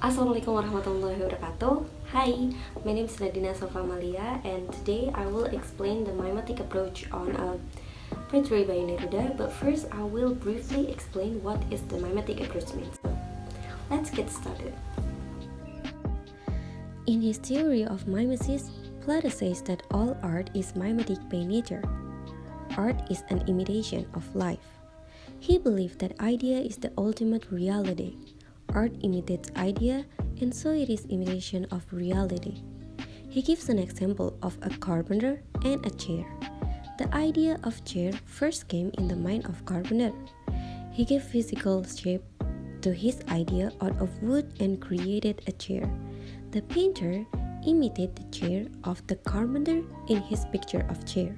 Assalamualaikum warahmatullahi wabarakatuh. Hi, my name is Nadina of Amalya, and today I will explain the mimetic approach on a poetry by Neruda. But first, I will briefly explain what is the mimetic approach means. Let's get started. In his theory of mimesis, Plato says that all art is mimetic by nature. Art is an imitation of life. He believed that idea is the ultimate reality. Art imitates idea, and so it is imitation of reality. He gives an example of a carpenter and a chair. The idea of chair first came in the mind of carpenter. He gave physical shape to his idea out of wood and created a chair. The painter imitated the chair of the carpenter in his picture of chair.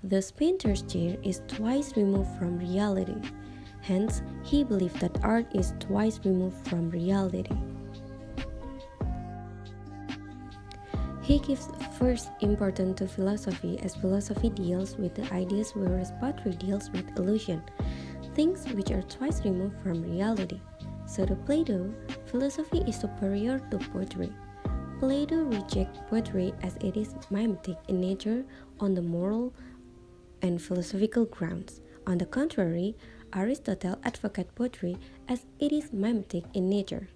Thus, painter's chair is twice removed from reality. Hence, he believed that art is twice removed from reality. He gives first importance to philosophy, as philosophy deals with the ideas, whereas poetry deals with illusion, things which are twice removed from reality. So to Plato, philosophy is superior to poetry. Plato rejects poetry as it is mimetic in nature on the moral and philosophical grounds. On the contrary, Aristotle advocates poetry as it is mimetic in nature.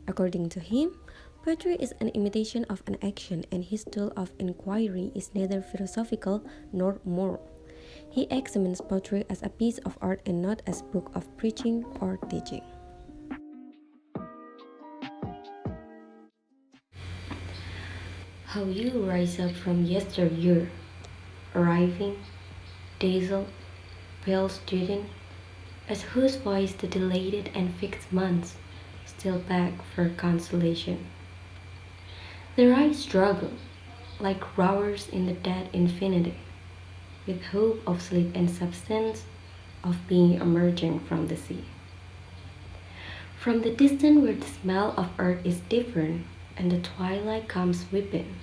According to him, poetry is an imitation of an action, and his tool of inquiry is neither philosophical nor moral. He examines poetry as a piece of art and not as a book of preaching or teaching. How you rise up from yesteryear, arriving, dazzled, pale student, as whose voice the dilated and fixed months still beg for consolation. Their eyes struggle, like rowers in the dead infinity, with hope of sleep and substance, of being emerging from the sea. From the distance where the smell of earth is different, and the twilight comes weeping,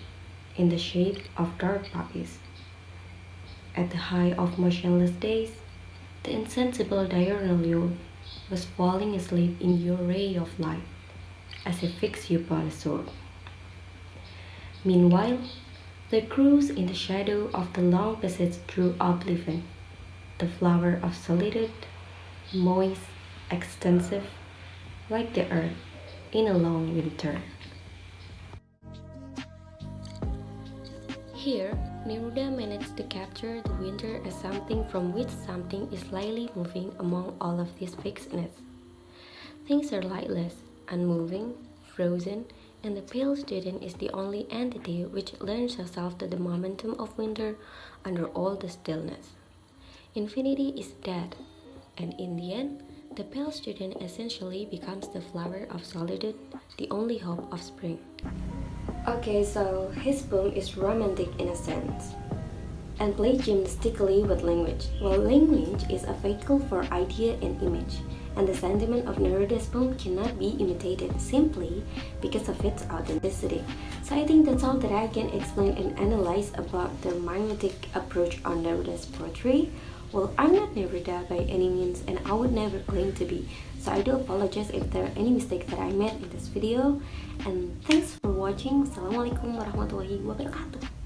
in the shape of dark poppies. At the height of motionless days, the insensible diurnal was falling asleep in your ray of light, as if fixed upon a sword. Meanwhile, there grows in the shadow of the long passage through oblivion, the flower of solitude, moist, extensive, like the earth in a long winter. Here, Neruda managed to capture the winter as something from which something is slightly moving among all of this fixedness. Things are lightless, unmoving, frozen, and the pale student is the only entity which lends herself to the momentum of winter under all the stillness. Infinity is dead, and in the end, the pale student essentially becomes the flower of solitude, the only hope of spring. Okay, so his poem is romantic in a sense, and plays gymnastically with language. Well, language is a vehicle for idea and image, and the sentiment of Neruda's poem cannot be imitated simply because of its authenticity. So I think that's all that I can explain and analyze about the mimetic approach on Neruda's poetry. Well, I'm not Neruda by any means, and I would never claim to be. So I do apologize if there are any mistakes that I made in this video. And thanks for watching. Assalamualaikum warahmatullahi wabarakatuh.